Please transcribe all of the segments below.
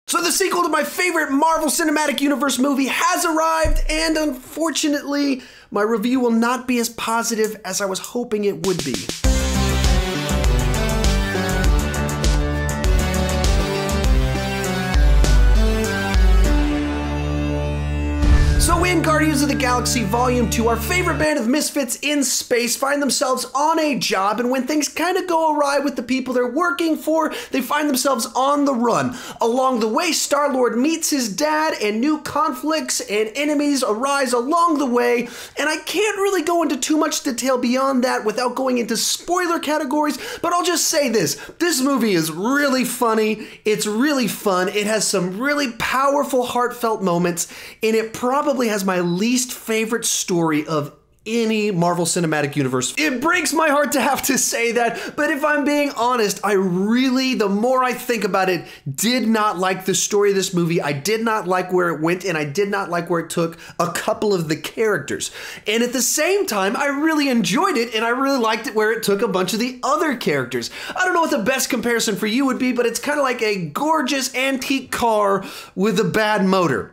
So the sequel to my favorite Marvel Cinematic Universe movie has arrived, and unfortunately, my review will not be as positive as I was hoping it would be. So in Guardians of the Galaxy Volume 2, our favorite band of misfits in space find themselves on a job, and when things kind of go awry with the people they're working for, they find themselves on the run. Along the way, Star-Lord meets his dad, and new conflicts and enemies arise along the way, and I can't really go into too much detail beyond that without going into spoiler categories, but I'll just say this. This movie is really funny, it's really fun, it has some really powerful, heartfelt moments, and it probably has my least favorite story of any Marvel Cinematic Universe. It breaks my heart to have to say that, but if I'm being honest, I really, the more I think about it, did not like the story of this movie. I did not like where it went, and I did not like where it took a couple of the characters. And at the same time, I really enjoyed it, and I really liked it where it took a bunch of the other characters. I don't know what the best comparison for you would be, but it's kind of like a gorgeous antique car with a bad motor.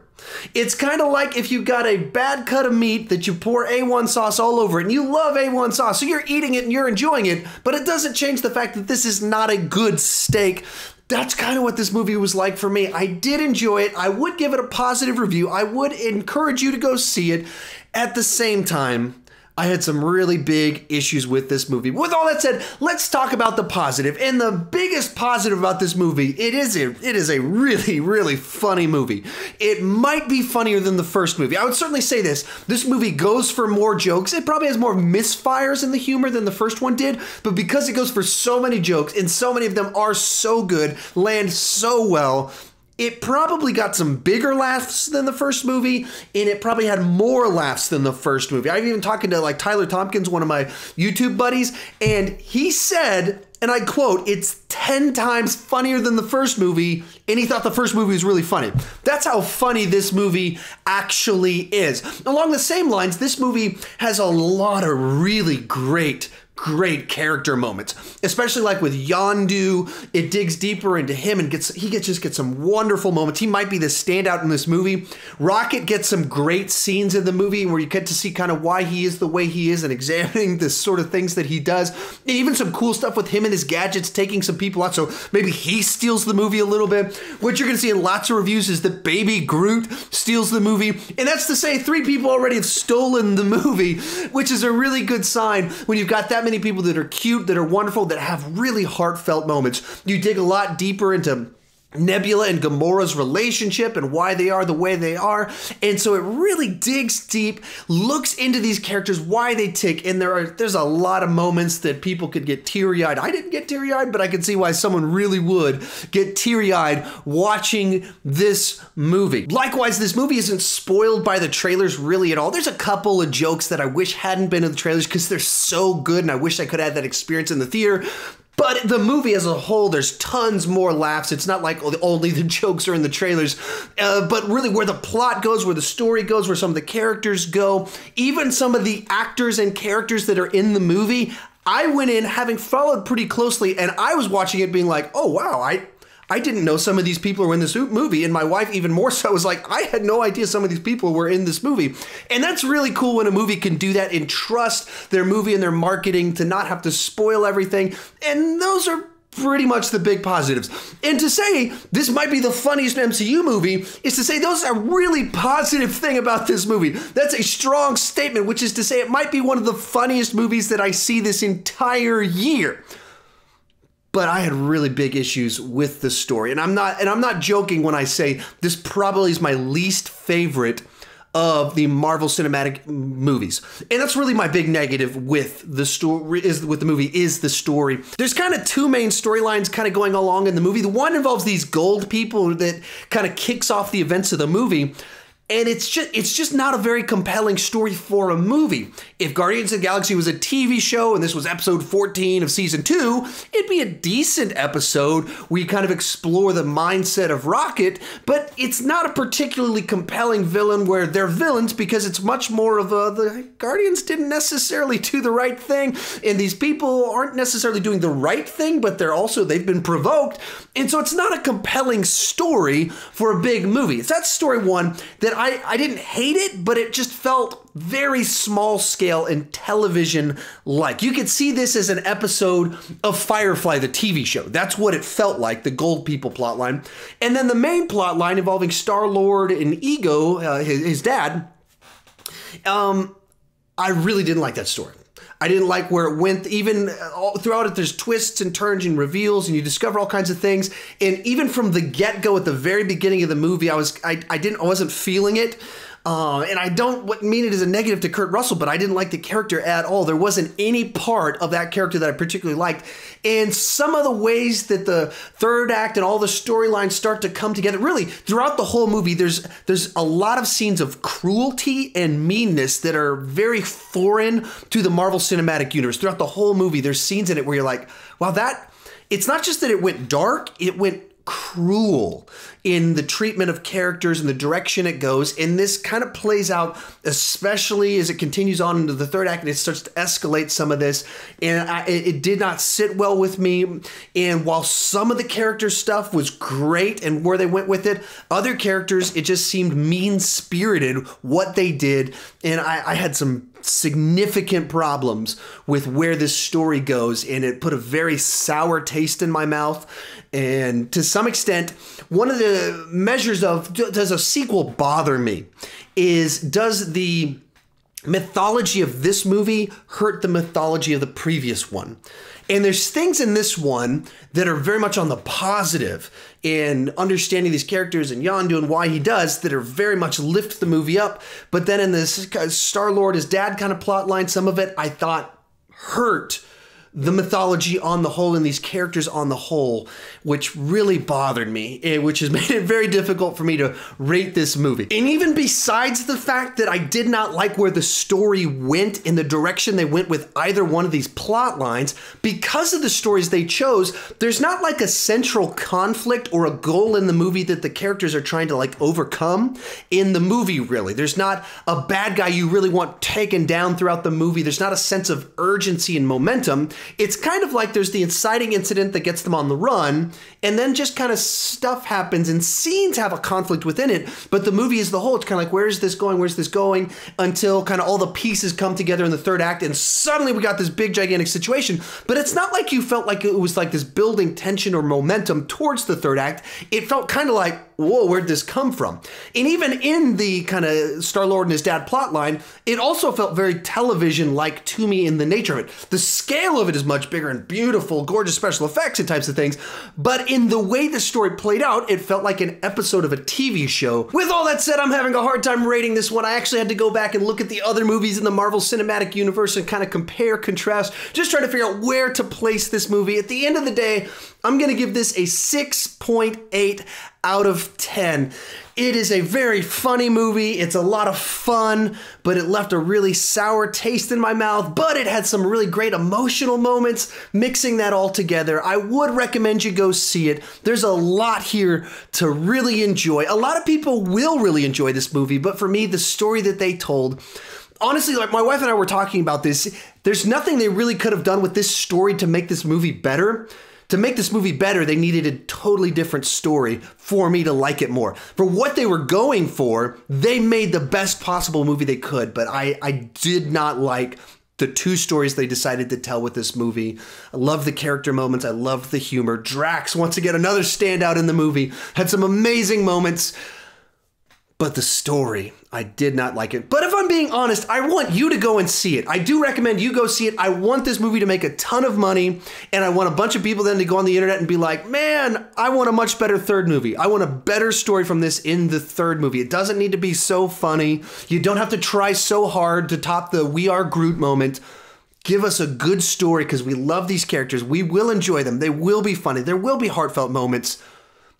It's kind of like if you got a bad cut of meat that you pour A1 sauce all over it, and you love A1 sauce, so you're eating it and you're enjoying it, but it doesn't change the fact that this is not a good steak. That's kind of what this movie was like for me. I did enjoy it. I would give it a positive review. I would encourage you to go see it. At the same time, I had some really big issues with this movie. With all that said, let's talk about the positive. And the biggest positive about this movie, it is a really, really funny movie. It might be funnier than the first movie. I would certainly say this. This movie goes for more jokes. It probably has more misfires in the humor than the first one did, but because it goes for so many jokes, and so many of them are so good, land so well, it probably got some bigger laughs than the first movie, and it probably had more laughs than the first movie. I've even talking to like Tyler Tompkins, one of my YouTube buddies, and he said, and I quote, "It's 10 times funnier than the first movie," and he thought the first movie was really funny. That's how funny this movie actually is. Along the same lines, this movie has a lot of really great character moments, especially like with Yondu. It digs deeper into him and he just gets some wonderful moments. He might be the standout in this movie. Rocket gets some great scenes in the movie where you get to see kind of why he is the way he is and examining the sort of things that he does. And even some cool stuff with him and his gadgets taking some people out, so maybe he steals the movie a little bit. What you're gonna see in lots of reviews is that Baby Groot steals the movie, and that's to say 3 people already have stolen the movie, which is a really good sign when you've got that many people that are cute, that are wonderful, that have really heartfelt moments. You dig a lot deeper into Nebula and Gamora's relationship and why they are the way they are. And so it really digs deep, looks into these characters, why they tick, and there's a lot of moments that people could get teary-eyed. I didn't get teary-eyed, but I could see why someone really would get teary-eyed watching this movie. Likewise, this movie isn't spoiled by the trailers really at all. There's a couple of jokes that I wish hadn't been in the trailers because they're so good, and I wish I could have had that experience in the theater. But the movie as a whole, there's tons more laughs. It's not like only the jokes are in the trailers, but really where the plot goes, where the story goes, where some of the characters go, even some of the actors and characters that are in the movie, I went in having followed pretty closely, and I was watching it being like, oh wow, I didn't know some of these people were in this movie, and my wife even more so was like, I had no idea some of these people were in this movie. And that's really cool when a movie can do that and trust their movie and their marketing to not have to spoil everything, and those are pretty much the big positives. And to say this might be the funniest MCU movie is to say those are a really positive thing about this movie. That's a strong statement, which is to say it might be one of the funniest movies that I see this entire year. But I had really big issues with the story. And I'm not joking when I say this probably is my least favorite of the Marvel Cinematic movies. And that's really my big negative with the story, with the movie, is the story. There's kind of 2 main storylines kind of going along in the movie. The one involves these gold people that kind of kicks off the events of the movie. And it's just not a very compelling story for a movie. If Guardians of the Galaxy was a TV show and this was episode 14 of season 2, it'd be a decent episode. We kind of explore the mindset of Rocket, but it's not a particularly compelling villain where they're villains because it's much more of the Guardians didn't necessarily do the right thing, and these people aren't necessarily doing the right thing, but they've been provoked. And so it's not a compelling story for a big movie. It's that story one that I didn't hate it, but it just felt very small scale and television-like. You could see this as an episode of Firefly, the TV show. That's what it felt like, the Gold People plotline. And then the main plotline involving Star-Lord and Ego, his dad, I really didn't like that story. I didn't like where it went. Even throughout it, there's twists and turns and reveals, and you discover all kinds of things. And even from the get-go at the very beginning of the movie, I wasn't feeling it. And I don't mean it as a negative to Kurt Russell, but I didn't like the character at all. There wasn't any part of that character that I particularly liked. And some of the ways that the third act and all the storylines start to come together, really, throughout the whole movie, there's a lot of scenes of cruelty and meanness that are very foreign to the Marvel Cinematic Universe. Throughout the whole movie, there's scenes in it where you're like, wow, it's not just that it went dark, it went cruel in the treatment of characters and the direction it goes. And this kind of plays out, especially as it continues on into the third act and it starts to escalate some of this. And it did not sit well with me. And while some of the character stuff was great and where they went with it, other characters, it just seemed mean-spirited what they did. And I had some significant problems with where this story goes, and it put a very sour taste in my mouth. And to some extent, one of the measures of does a sequel bother me is, does the mythology of this movie hurt the mythology of the previous one? And there's things in this one that are very much on the positive in understanding these characters and Yondu and why he does, that are very much lift the movie up. But then in this Star-Lord, his dad kind of plot line, some of it I thought hurt the mythology on the whole and these characters on the whole, which really bothered me, which has made it very difficult for me to rate this movie. And even besides the fact that I did not like where the story went in the direction they went with either one of these plot lines, because of the stories they chose, there's not like a central conflict or a goal in the movie that the characters are trying to like overcome in the movie, really. There's not a bad guy you really want taken down throughout the movie. There's not a sense of urgency and momentum. It's kind of like there's the inciting incident that gets them on the run, and then just kind of stuff happens and scenes have a conflict within it, but the movie as the whole, it's kind of like, where's this going, until kind of all the pieces come together in the third act, and suddenly we got this big gigantic situation. But it's not like you felt like it was like this building tension or momentum towards the third act. It felt kind of like, whoa, where'd this come from? And even in the kind of Star-Lord and his dad plotline, it also felt very television-like to me in the nature of it. The scale of it is much bigger and beautiful, gorgeous special effects and types of things, but in the way the story played out, it felt like an episode of a TV show. With all that said, I'm having a hard time rating this one. I actually had to go back and look at the other movies in the Marvel Cinematic Universe and kind of compare, contrast, just trying to figure out where to place this movie. At the end of the day, I'm going to give this a 6.8 out of 10. It is a very funny movie. It's a lot of fun, but it left a really sour taste in my mouth, but it had some really great emotional moments mixing that all together. I would recommend you go see it. There's a lot here to really enjoy. A lot of people will really enjoy this movie, but for me, the story that they told, honestly, like my wife and I were talking about this, there's nothing they really could have done with this story to make this movie better. To make this movie better, they needed a totally different story for me to like it more. For what they were going for, they made the best possible movie they could, but I did not like the two stories they decided to tell with this movie. I love the character moments. I love the humor. Drax, once again, another standout in the movie, had some amazing moments. But the story, I did not like it. But if I'm being honest, I want you to go and see it. I do recommend you go see it. I want this movie to make a ton of money, and I want a bunch of people then to go on the internet and be like, man, I want a much better third movie. I want a better story from this in the third movie. It doesn't need to be so funny. You don't have to try so hard to top the We Are Groot moment. Give us a good story because we love these characters. We will enjoy them. They will be funny. There will be heartfelt moments.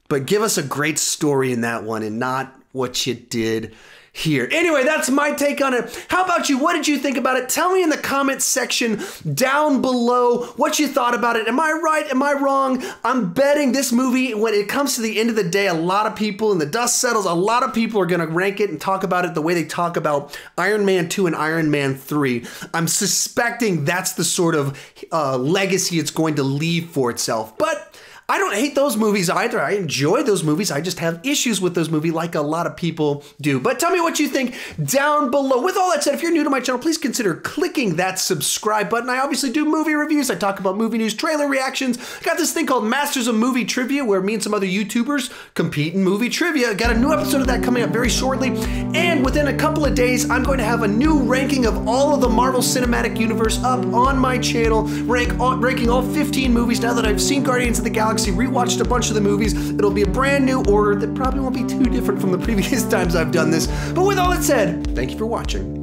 But give us a great story in that one and not what you did here. Anyway, that's my take on it. How about you? What did you think about it? Tell me in the comments section down below what you thought about it. Am I right? Am I wrong? I'm betting this movie, when it comes to the end of the day, a lot of people, and the dust settles, a lot of people are going to rank it and talk about it the way they talk about Iron Man 2 and Iron Man 3. I'm suspecting that's the sort of legacy it's going to leave for itself. But I don't hate those movies either. I enjoy those movies. I just have issues with those movies like a lot of people do. But tell me what you think down below. With all that said, if you're new to my channel, please consider clicking that subscribe button. I obviously do movie reviews. I talk about movie news, trailer reactions. Got this thing called Masters of Movie Trivia where me and some other YouTubers compete in movie trivia. Got a new episode of that coming up very shortly. And within a couple of days, I'm going to have a new ranking of all of the Marvel Cinematic Universe up on my channel, ranking all 15 movies now that I've seen Guardians of the Galaxy, rewatched a bunch of the movies. It'll be a brand new order that probably won't be too different from the previous times I've done this. But with all that said, thank you for watching.